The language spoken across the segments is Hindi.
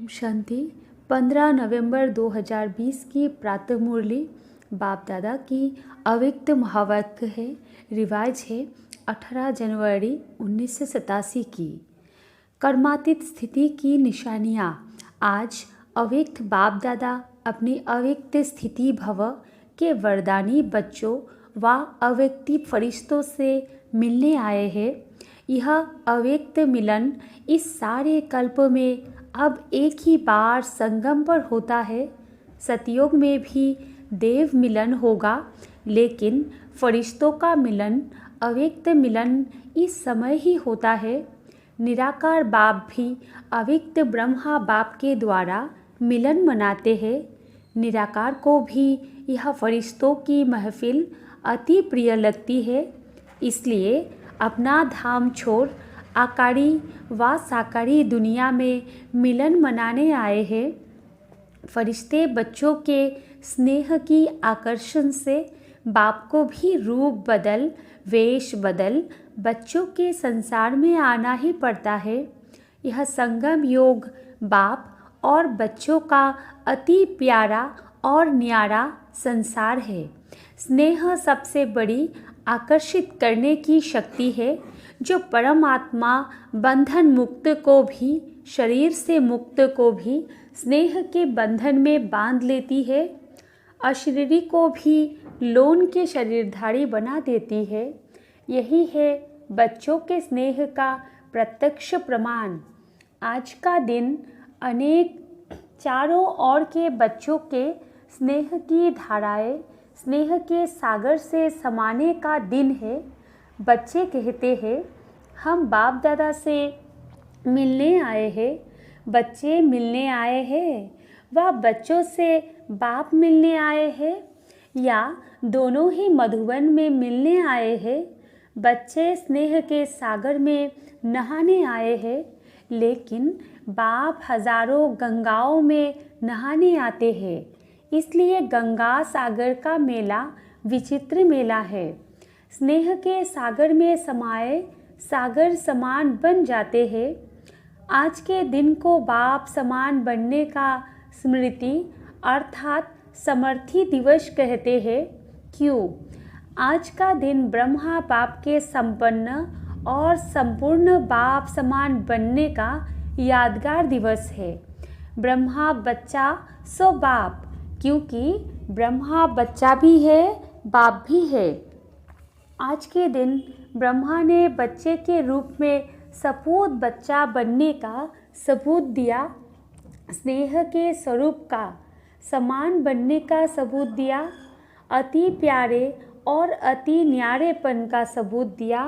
ओम शांति। 15 नवंबर 2020 की प्रातः मुरली बाप दादा की अव्यक्त महावाक्य है। रिवाज है 18 जनवरी 1987 की। कर्मातीत स्थिति की निशानियाँ। आज अव्यक्त बाप दादा अपनी अव्यक्त स्थिति भव के वरदानी बच्चों व अव्यक्ति फरिश्तों से मिलने आए हैं। यह अव्यक्त मिलन इस सारे कल्प में अब एक ही बार संगम पर होता है। सतयुग में भी देव मिलन होगा, लेकिन फरिश्तों का मिलन अव्यक्त मिलन इस समय ही होता है। निराकार बाप भी अव्यक्त ब्रह्मा बाप के द्वारा मिलन मनाते हैं। निराकार को भी यह फरिश्तों की महफिल अति प्रिय लगती है, इसलिए अपना धाम छोड़ आकारी व साकारी दुनिया में मिलन मनाने आए हैं। फरिश्ते बच्चों के स्नेह की आकर्षण से बाप को भी रूप बदल वेश बदल बच्चों के संसार में आना ही पड़ता है। यह संगम योग बाप और बच्चों का अति प्यारा और न्यारा संसार है। स्नेह सबसे बड़ी आकर्षित करने की शक्ति है, जो परमात्मा बंधन मुक्त को भी, शरीर से मुक्त को भी स्नेह के बंधन में बांध लेती है। अशरीरी को भी लोन के शरीरधारी बना देती है। यही है बच्चों के स्नेह का प्रत्यक्ष प्रमाण। आज का दिन अनेक चारों ओर के बच्चों के स्नेह की धाराएं, स्नेह के सागर से समाने का दिन है। बच्चे कहते हैं, हम बाप दादा से मिलने आए हैं। बच्चे मिलने आए हैं व बच्चों से बाप मिलने आए हैं, या दोनों ही मधुबन में मिलने आए हैं। बच्चे स्नेह के सागर में नहाने आए हैं, लेकिन बाप हजारों गंगाओं में नहाने आते हैं। इसलिए गंगा सागर का मेला विचित्र मेला है। स्नेह के सागर में समाये सागर समान बन जाते हैं। आज के दिन को बाप समान बनने का स्मृति अर्थात समर्थी दिवस कहते हैं। क्यों? आज का दिन ब्रह्मा बाप के संपन्न और संपूर्ण बाप समान बनने का यादगार दिवस है। ब्रह्मा बच्चा सो बाप, क्योंकि ब्रह्मा बच्चा भी है, बाप भी है। आज के दिन ब्रह्मा ने बच्चे के रूप में सपूत बच्चा बनने का सबूत दिया। स्नेह के स्वरूप का समान बनने का सबूत दिया। अति प्यारे और अति न्यारेपन का सबूत दिया।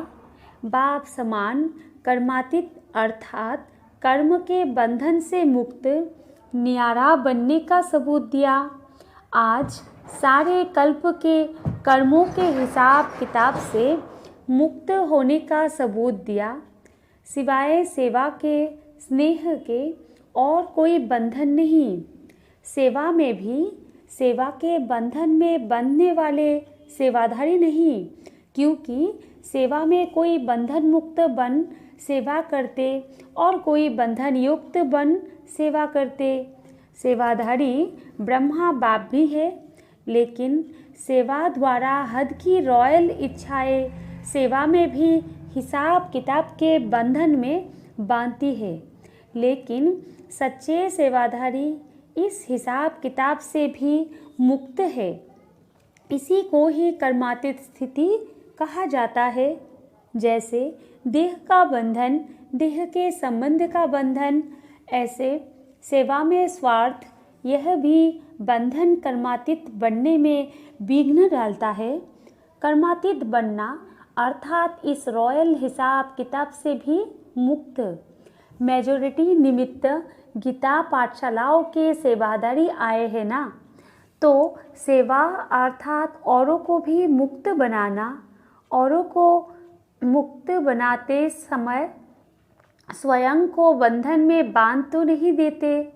बाप समान कर्मातीत अर्थात कर्म के बंधन से मुक्त न्यारा बनने का सबूत दिया। आज सारे कल्प के कर्मों के हिसाब किताब से मुक्त होने का सबूत दिया। सिवाय सेवा के, स्नेह के और कोई बंधन नहीं। सेवा में भी सेवा के बंधन में बंधने वाले सेवाधारी नहीं, क्योंकि सेवा में कोई बंधन मुक्त बन सेवा करते और कोई बंधन युक्त बन सेवा करते। सेवाधारी ब्रह्मा बाप भी है, लेकिन सेवा द्वारा हद की रॉयल इच्छाएं सेवा में भी हिसाब किताब के बंधन में बांधती है। लेकिन सच्चे सेवाधारी इस हिसाब किताब से भी मुक्त है। इसी को ही कर्मातीत स्थिति कहा जाता है। जैसे देह का बंधन देह के संबंध का बंधन, ऐसे सेवा में स्वार्थ यह भी बंधन कर्मातीत बनने में विघ्न डालता है। कर्मातीत बनना अर्थात इस रॉयल हिसाब किताब से भी मुक्त। मेजॉरिटी निमित्त गीता पाठशालाओं के सेवादारी आए हैं ना, तो सेवा अर्थात औरों को भी मुक्त बनाना। औरों को मुक्त बनाते समय स्वयं को बंधन में बांध तो नहीं देते।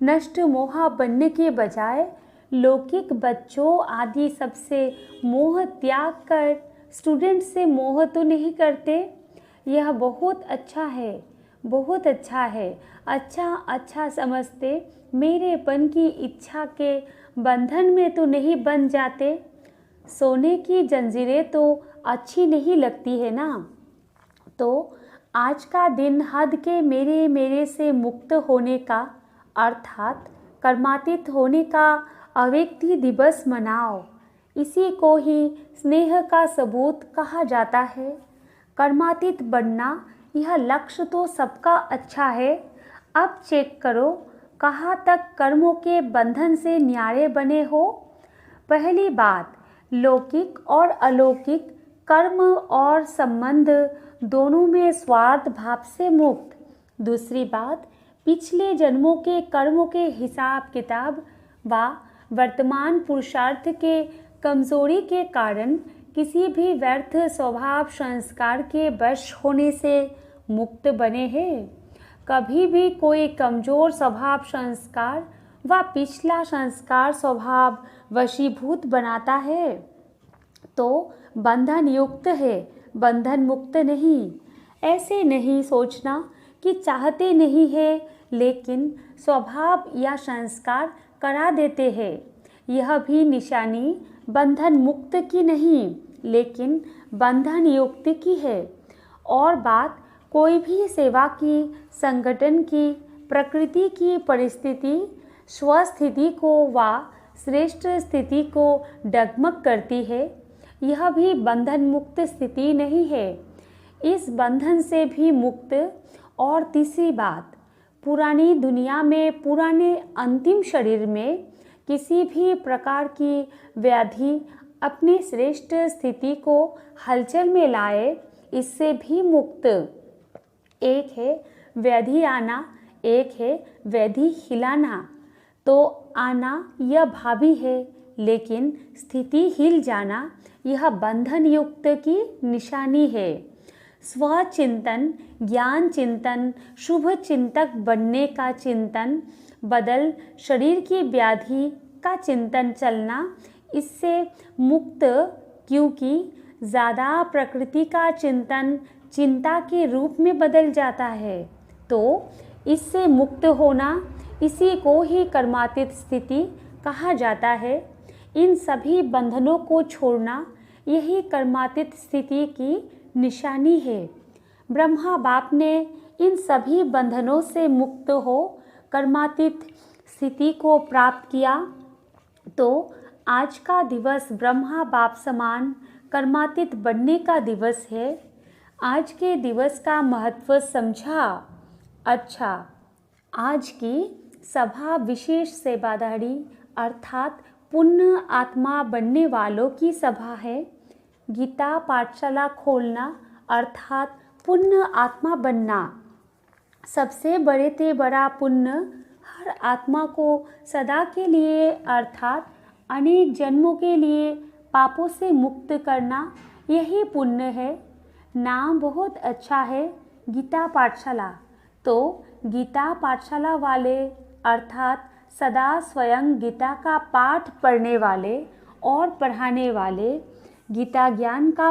नष्ट मोह बनने के बजाय लौकिक बच्चों आदि सबसे मोह त्याग कर स्टूडेंट से मोह तो नहीं करते। यह बहुत अच्छा है, बहुत अच्छा है। अच्छा अच्छा समझते, मेरेपन की इच्छा के बंधन में तो नहीं बन जाते। सोने की जंजीरें तो अच्छी नहीं लगती है ना। तो आज का दिन हद के मेरे मेरे से मुक्त होने का अर्थात कर्मातीत होने का अव्यक्ति दिवस मनाओ। इसी को ही स्नेह का सबूत कहा जाता है। कर्मातीत बनना यह लक्ष्य तो सबका अच्छा है। अब चेक करो कहाँ तक कर्मों के बंधन से न्यारे बने हो। पहली बात, लौकिक और अलौकिक कर्म और संबंध दोनों में स्वार्थ भाव से मुक्त। दूसरी बात, पिछले जन्मों के कर्मों के हिसाब किताब व वर्तमान पुरुषार्थ के कमजोरी के कारण किसी भी व्यर्थ स्वभाव संस्कार के वश होने से मुक्त बने हैं। कभी भी कोई कमजोर स्वभाव संस्कार व पिछला संस्कार स्वभाव वशीभूत बनाता है तो बंधन युक्त है, बंधन मुक्त नहीं। ऐसे नहीं सोचना कि चाहते नहीं है लेकिन स्वभाव या संस्कार करा देते हैं। यह भी निशानी बंधन मुक्त की नहीं लेकिन बंधन युक्त की है। और बात, कोई भी सेवा की, संगठन की, प्रकृति की परिस्थिति स्वस्थिति को व श्रेष्ठ स्थिति को डगमग करती है, यह भी बंधन मुक्त स्थिति नहीं है, इस बंधन से भी मुक्त। और तीसरी बात, पुरानी दुनिया में पुराने अंतिम शरीर में किसी भी प्रकार की व्याधि अपनी श्रेष्ठ स्थिति को हलचल में लाए, इससे भी मुक्त। एक है व्याधि आना, एक है व्याधि हिलाना। तो आना यह भावी है लेकिन स्थिति हिल जाना यह बंधन युक्त की निशानी है। स्वचिंतन, ज्ञान चिंतन, शुभ चिंतक बनने का चिंतन, बदल शरीर की व्याधि का चिंतन चलना, इससे मुक्त। क्योंकि ज़्यादा प्रकृति का चिंतन चिंता के रूप में बदल जाता है, तो इससे मुक्त होना, इसी को ही कर्मातीत स्थिति कहा जाता है। इन सभी बंधनों को छोड़ना यही कर्मातीत स्थिति की निशानी है। ब्रह्मा बाप ने इन सभी बंधनों से मुक्त हो कर्मातीत स्थिति को प्राप्त किया। तो आज का दिवस ब्रह्मा बाप समान कर्मातीत बनने का दिवस है। आज के दिवस का महत्व समझा? अच्छा, आज की सभा विशेष सेवाधारी अर्थात पुण्य आत्मा बनने वालों की सभा है। गीता पाठशाला खोलना अर्थात पुण्य आत्मा बनना। सबसे बड़े से बड़ा पुण्य हर आत्मा को सदा के लिए अर्थात अनेक जन्मों के लिए पापों से मुक्त करना, यही पुण्य है। नाम बहुत अच्छा है, गीता पाठशाला। तो गीता पाठशाला वाले अर्थात सदा स्वयं गीता का पाठ पढ़ने वाले और पढ़ाने वाले, गीता ज्ञान का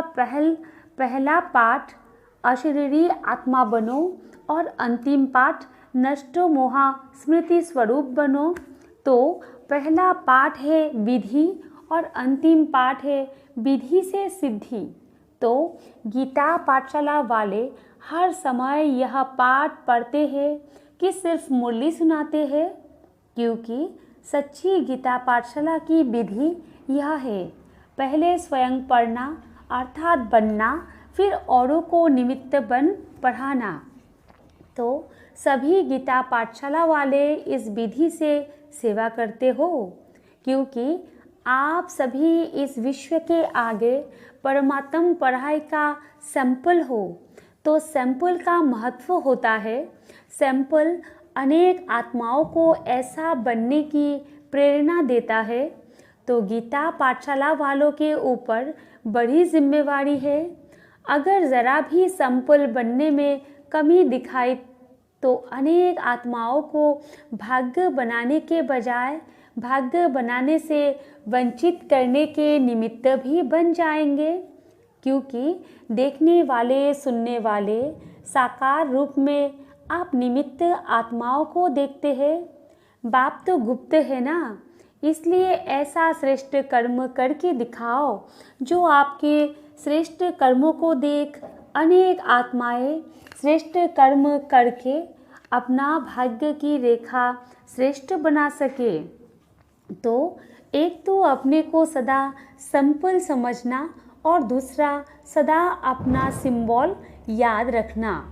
पहला पाठ अशरीरी आत्मा बनो और अंतिम पाठ नष्टो मोहा स्मृति स्वरूप बनो। तो पहला पाठ है विधि और अंतिम पाठ है विधि से सिद्धि। तो गीता पाठशाला वाले हर समय यह पाठ पढ़ते हैं कि सिर्फ मुरली सुनाते हैं, क्योंकि सच्ची गीता पाठशाला की विधि यह है, पहले स्वयं पढ़ना अर्थात बनना, फिर औरों को निमित्त बन पढ़ाना। तो सभी गीता पाठशाला वाले इस विधि से सेवा करते हो, क्योंकि आप सभी इस विश्व के आगे परमात्म पढ़ाई का सैंपल हो। तो सैंपल का महत्व होता है। सैंपल अनेक आत्माओं को ऐसा बनने की प्रेरणा देता है। तो गीता पाठशाला वालों के ऊपर बड़ी जिम्मेवारी है। अगर ज़रा भी सैंपल बनने में कमी दिखाई तो अनेक आत्माओं को भाग्य बनाने के बजाय भाग्य बनाने से वंचित करने के निमित्त भी बन जाएंगे, क्योंकि देखने वाले सुनने वाले साकार रूप में आप निमित्त आत्माओं को देखते हैं। बाप तो गुप्त है ना, इसलिए ऐसा श्रेष्ठ कर्म करके दिखाओ जो आपके श्रेष्ठ कर्मों को देख अनेक आत्माएं श्रेष्ठ कर्म करके अपना भाग्य की रेखा श्रेष्ठ बना सके। तो एक तो अपने को सदा संपल समझना और दूसरा सदा अपना सिंबल याद रखना।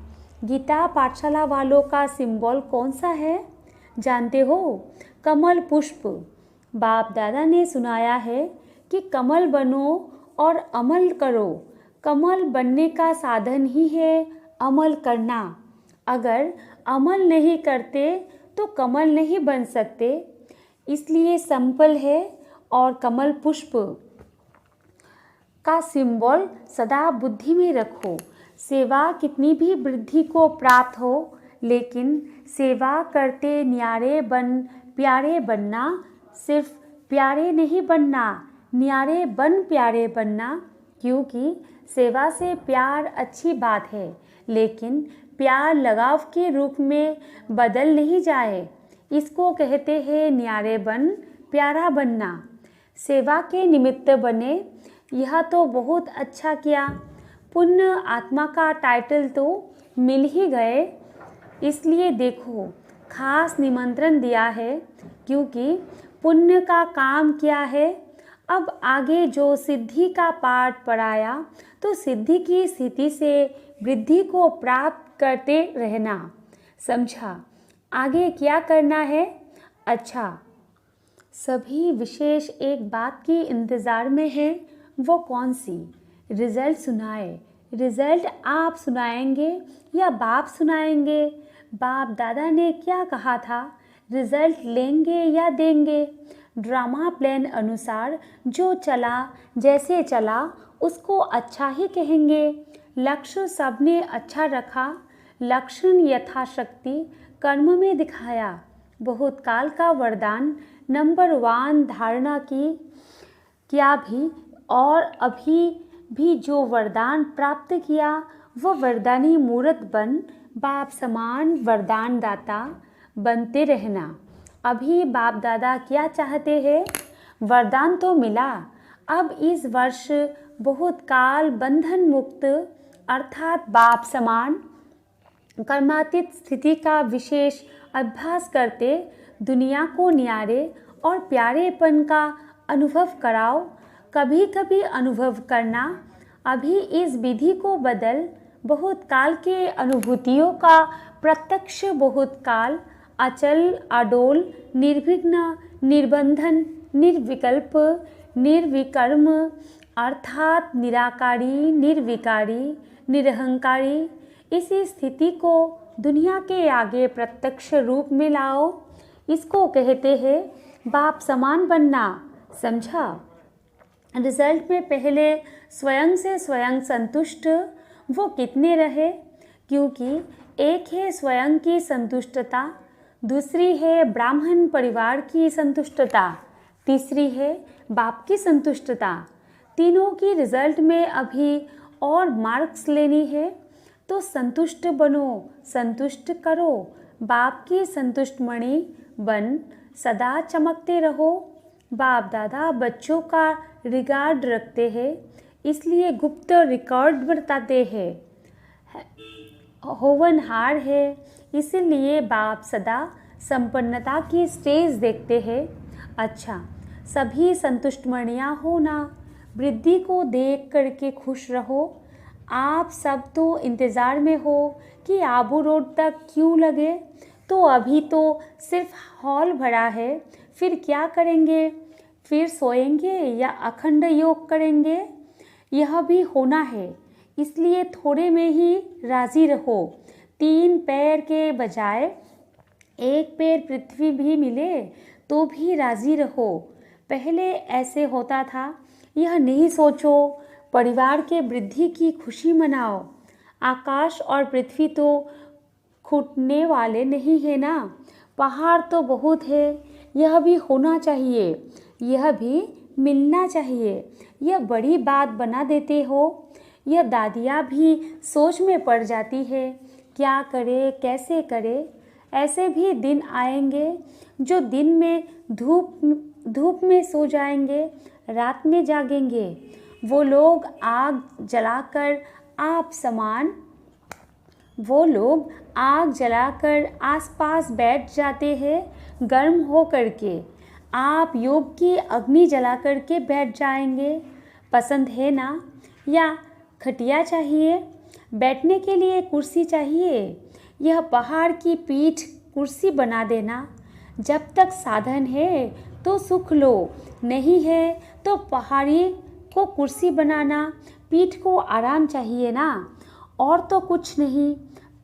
गीता पाठशाला वालों का सिंबल कौन सा है जानते हो? कमल पुष्प। बाप दादा ने सुनाया है कि कमल बनो और अमल करो। कमल बनने का साधन ही है अमल करना। अगर अमल नहीं करते तो कमल नहीं बन सकते। इसलिए संपल है और कमल पुष्प का सिंबल सदा बुद्धि में रखो। सेवा कितनी भी वृद्धि को प्राप्त हो, लेकिन सेवा करते न्यारे बन प्यारे बनना। सिर्फ प्यारे नहीं बनना, न्यारे बन प्यारे बनना। क्योंकि सेवा से प्यार अच्छी बात है, लेकिन प्यार लगाव के रूप में बदल नहीं जाए। इसको कहते हैं न्यारे बन प्यारा बनना। सेवा के निमित्त बने, यह तो बहुत अच्छा किया। पुण्य आत्मा का टाइटल तो मिल ही गए। इसलिए देखो, खास निमंत्रण दिया है, क्योंकि पुण्य का काम किया है। अब आगे जो सिद्धि का पाठ पढ़ाया, तो सिद्धि की स्थिति से वृद्धि को प्राप्त करते रहना। समझा? आगे क्या करना है? अच्छा, सभी विशेष एक बात की इंतज़ार में है। वो कौन सी? रिजल्ट सुनाए। रिजल्ट आप सुनाएंगे या बाप सुनाएंगे? बाप दादा ने क्या कहा था? रिजल्ट लेंगे या देंगे? ड्रामा प्लान अनुसार जो चला, जैसे चला, उसको अच्छा ही कहेंगे। लक्ष्य सबने अच्छा रखा। लक्षण यथाशक्ति कर्म में दिखाया। बहुत काल का वरदान नंबर 1 धारणा की क्या भी, और अभी भी जो वरदान प्राप्त किया वह वरदानी मूर्त बन बाप समान वरदान दाता बनते रहना। अभी बाप दादा क्या चाहते हैं? वरदान तो मिला। अब इस वर्ष बहुत काल बंधन मुक्त अर्थात बाप समान कर्मातीत स्थिति का विशेष अभ्यास करते दुनिया को न्यारे और प्यारेपन का अनुभव कराओ। कभी कभी अनुभव करना। अभी इस विधि को बदल बहुत काल के अनुभूतियों का प्रत्यक्ष बहुत काल अचल अडोल निर्विघ्न निर्बंधन निर्विकल्प निर्विकर्म अर्थात निराकारी निर्विकारी निरहंकारी, इसी स्थिति को दुनिया के आगे प्रत्यक्ष रूप में लाओ। इसको कहते हैं बाप समान बनना। समझा? रिजल्ट में पहले स्वयं से स्वयं संतुष्ट वो कितने रहे? क्योंकि एक है स्वयं की संतुष्टता, दूसरी है ब्राह्मण परिवार की संतुष्टता, तीसरी है बाप की संतुष्टता। तीनों की रिजल्ट में अभी और मार्क्स लेनी है, तो संतुष्ट बनो, संतुष्ट करो। बाप की संतुष्ट मणि बन सदा चमकते रहो। बाप दादा बच्चों का रिगार्ड रखते हैं, इसलिए गुप्त रिकॉर्ड बताते हैं। होवनहार है, इसलिए बाप सदा संपन्नता की स्टेज देखते हैं। अच्छा, सभी संतुष्ट मणियाँ हो ना। वृद्धि को देख करके खुश रहो। आप सब तो इंतज़ार में हो कि आबू रोड तक क्यों लगे, तो अभी तो सिर्फ हॉल भरा है। फिर क्या करेंगे? फिर सोएंगे या अखंड योग करेंगे? यह भी होना है, इसलिए थोड़े में ही राजी रहो। 3 पैर के बजाय 1 पैर पृथ्वी भी मिले तो भी राजी रहो। पहले ऐसे होता था, यह नहीं सोचो। परिवार के वृद्धि की खुशी मनाओ। आकाश और पृथ्वी तो छूटने वाले नहीं है ना। पहाड़ तो बहुत है, यह भी होना चाहिए, यह भी मिलना चाहिए। यह बड़ी बात बना देते हो। यह दादियाँ भी सोच में पड़ जाती है क्या करे कैसे करे। ऐसे भी दिन आएंगे जो दिन में धूप में सो जाएंगे, रात में जागेंगे। वो लोग आग जलाकर आसपास बैठ जाते हैं गर्म हो करके। आप योग की अग्नि जला करके बैठ जाएंगे। पसंद है ना? या खटिया चाहिए? बैठने के लिए कुर्सी चाहिए? यह पहाड़ की पीठ कुर्सी बना देना। जब तक साधन है तो सुख लो, नहीं है तो पहाड़ी को कुर्सी बनाना। पीठ को आराम चाहिए ना, और तो कुछ नहीं।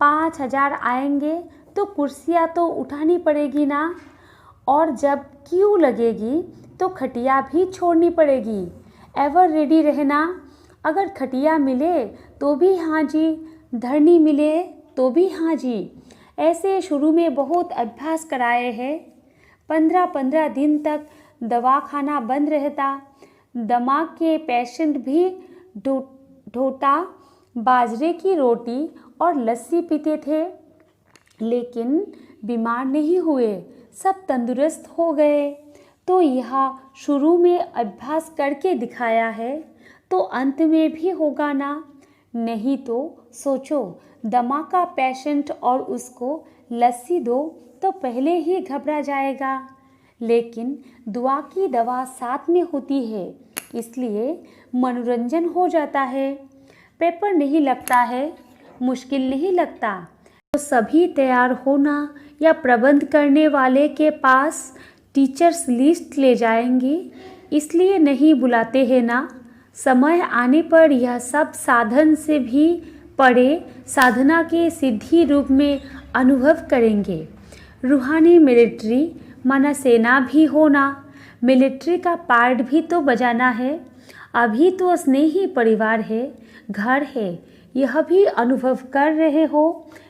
5,000 आएंगे तो कुर्सियाँ तो उठानी पड़ेगी ना, और जब क्यू लगेगी तो खटिया भी छोड़नी पड़ेगी। एवर रेडी रहना। अगर खटिया मिले तो भी हाँ जी, धरनी मिले तो भी हाँ जी। ऐसे शुरू में बहुत अभ्यास कराए हैं। 15-15 दिन तक दवाखाना बंद रहता। दिमाग के पेशेंट भी ढोटा, बाजरे की रोटी और लस्सी पीते थे, लेकिन बीमार नहीं हुए, सब तंदुरुस्त हो गए। तो यह शुरू में अभ्यास करके दिखाया है तो अंत में भी होगा ना। नहीं तो सोचो, दमा का पेशेंट और उसको लस्सी दो तो पहले ही घबरा जाएगा। लेकिन दुआ की दवा साथ में होती है, इसलिए मनोरंजन हो जाता है। पेपर नहीं लगता है, मुश्किल नहीं लगता। तो सभी तैयार होना या प्रबंध करने वाले के पास टीचर्स लिस्ट ले जाएंगे, इसलिए नहीं बुलाते हैं ना। समय आने पर यह सब साधन से भी परे साधना के सिद्धि रूप में अनुभव करेंगे। रूहानी मिलिट्री माना सेना भी होना, मिलिट्री का पार्ट भी तो बजाना है। अभी तो स्नेही परिवार है, घर है, यह भी अनुभव कर रहे हो।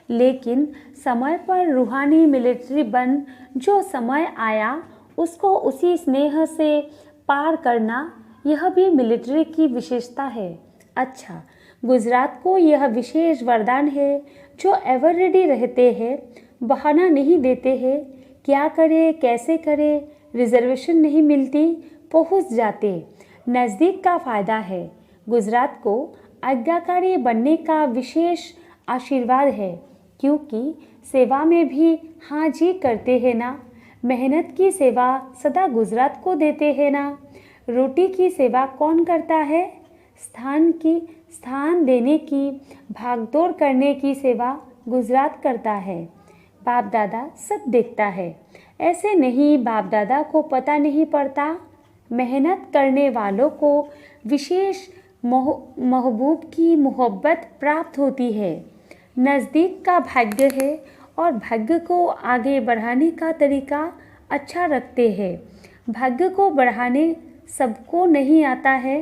लेकिन समय पर रूहानी मिलिट्री बन जो समय आया उसको उसी स्नेह से पार करना, यह भी मिलिट्री की विशेषता है। अच्छा, गुजरात को यह विशेष वरदान है जो एवर रेडी रहते हैं, बहाना नहीं देते हैं। क्या करे कैसे करे, रिजर्वेशन नहीं मिलती, पहुंच जाते। नज़दीक का फ़ायदा है। गुजरात को आज्ञाकारी बनने का विशेष आशीर्वाद है, क्योंकि सेवा में भी हाँ जी करते हैं ना। मेहनत की सेवा सदा गुजरात को देते हैं ना। रोटी की सेवा कौन करता है? स्थान देने की, भागदौड़ करने की सेवा गुजरात करता है। बाप दादा सब देखता है। ऐसे नहीं बाप दादा को पता नहीं पड़ता। मेहनत करने वालों को विशेष महबूब की मोहब्बत प्राप्त होती है। नज़दीक का भाग्य है और भाग्य को आगे बढ़ाने का तरीका अच्छा रखते हैं। भाग्य को बढ़ाने सबको नहीं आता है।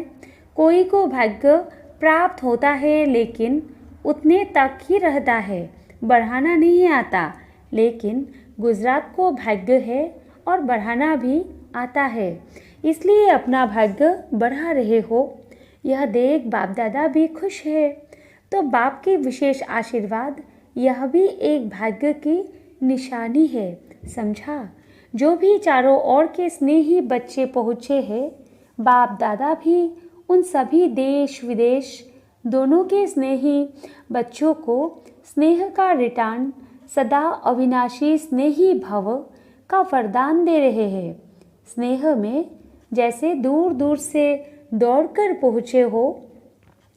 कोई को भाग्य प्राप्त होता है लेकिन उतने तक ही रहता है, बढ़ाना नहीं आता। लेकिन गुजरात को भाग्य है और बढ़ाना भी आता है, इसलिए अपना भाग्य बढ़ा रहे हो। यह देख बाप दादा भी खुश है। तो बाप के विशेष आशीर्वाद, यह भी एक भाग्य की निशानी है, समझा। जो भी चारों ओर के स्नेही बच्चे पहुँचे हैं, बाप दादा भी उन सभी देश विदेश दोनों के स्नेही बच्चों को स्नेह का रिटर्न, सदा अविनाशी स्नेही भव का वरदान दे रहे हैं। स्नेह में जैसे दूर दूर से दौड़कर पहुँचे हो,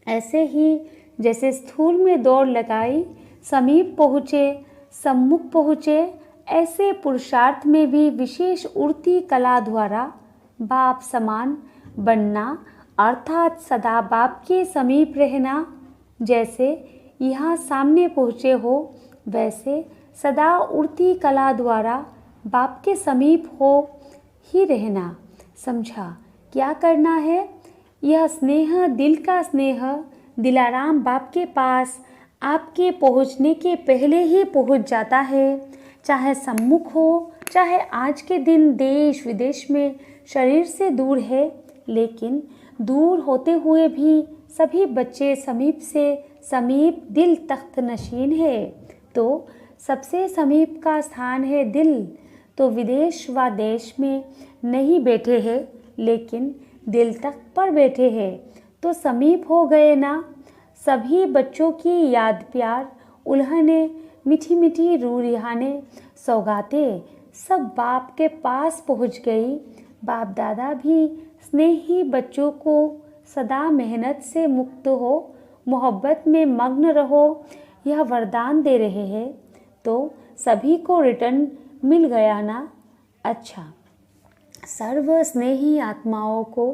ऐसे ही जैसे स्थूल में दौड़ लगाई समीप पहुँचे, सम्मुख पहुँचे, ऐसे पुरुषार्थ में भी विशेष उड़ती कला द्वारा बाप समान बनना, अर्थात सदा बाप के समीप रहना। जैसे यहाँ सामने पहुँचे हो, वैसे सदा उड़ती कला द्वारा बाप के समीप हो ही रहना, समझा। क्या करना है? यह स्नेह, दिल का स्नेह, दिलाराम बाप के पास आपके पहुँचने के पहले ही पहुँच जाता है। चाहे सम्मुख हो, चाहे आज के दिन देश विदेश में शरीर से दूर है, लेकिन दूर होते हुए भी सभी बच्चे समीप से समीप दिल तख्त नशीन है। तो सबसे समीप का स्थान है दिल। तो विदेश व देश में नहीं बैठे हैं, लेकिन दिल तक पर बैठे हैं, तो समीप हो गए ना। सभी बच्चों की याद प्यार उल्हने, मीठी मीठी रू रिहाने, सौगातें सब बाप के पास पहुँच गई। बाप दादा भी स्नेही बच्चों को सदा मेहनत से मुक्त हो, मोहब्बत में मग्न रहो, यह वरदान दे रहे हैं। तो सभी को रिटर्न मिल गया ना। अच्छा, सर्व स्नेही आत्माओं को,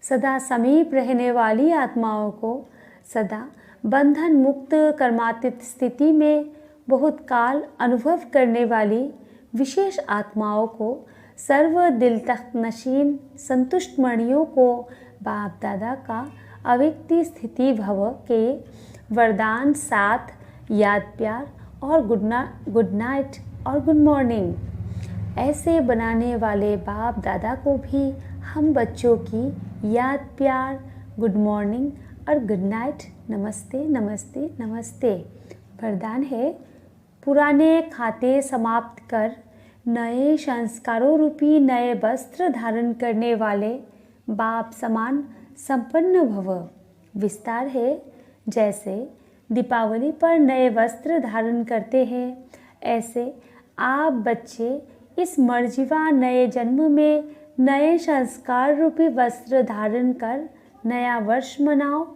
सदा समीप रहने वाली आत्माओं को, सदा बंधन मुक्त कर्मातीत स्थिति में बहुत काल अनुभव करने वाली विशेष आत्माओं को, सर्व दिल तक नशीन संतुष्ट मणियों को बाप दादा का अव्यक्त स्थिति भव के वरदान साथ याद प्यार और गुड नाइट और गुड मॉर्निंग ऐसे बनाने वाले बाप दादा को भी हम बच्चों की याद प्यार, गुड मॉर्निंग और गुड नाइट, नमस्ते नमस्ते नमस्ते वरदान है। पुराने खाते समाप्त कर नए संस्कारों रूपी नए वस्त्र धारण करने वाले बाप समान संपन्न भव। विस्तार है, जैसे दीपावली पर नए वस्त्र धारण करते हैं, ऐसे आप बच्चे इस मर्जीवा नए जन्म में नए संस्कार रूपी वस्त्र धारण कर नया वर्ष मनाओ।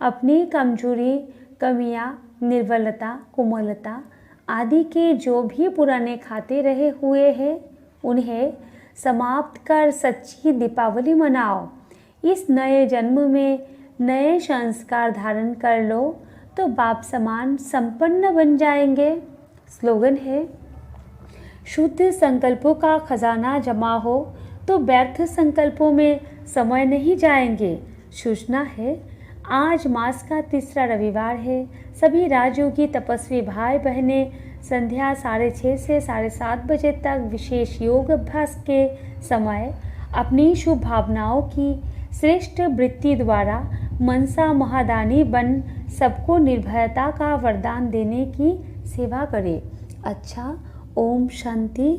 अपनी कमजोरी, कमियां, निर्बलता, कोमलता आदि के जो भी पुराने खाते रहे हुए हैं, उन्हें समाप्त कर सच्ची दीपावली मनाओ। इस नए जन्म में नए संस्कार धारण कर लो तो बाप समान संपन्न बन जाएंगे। स्लोगन है, शुद्ध संकल्पों का खजाना जमा हो तो व्यर्थ संकल्पों में समय नहीं जाएंगे। सूचना है, आज मास का तीसरा रविवार है। सभी राजयोगी तपस्वी भाई बहनें संध्या 6:30 से 7:30 बजे तक विशेष योग अभ्यास के समय अपनी शुभ भावनाओं की श्रेष्ठ वृत्ति द्वारा मनसा महादानी बन सबको निर्भयता का वरदान देने की सेवा करें। अच्छा, ओम शांति।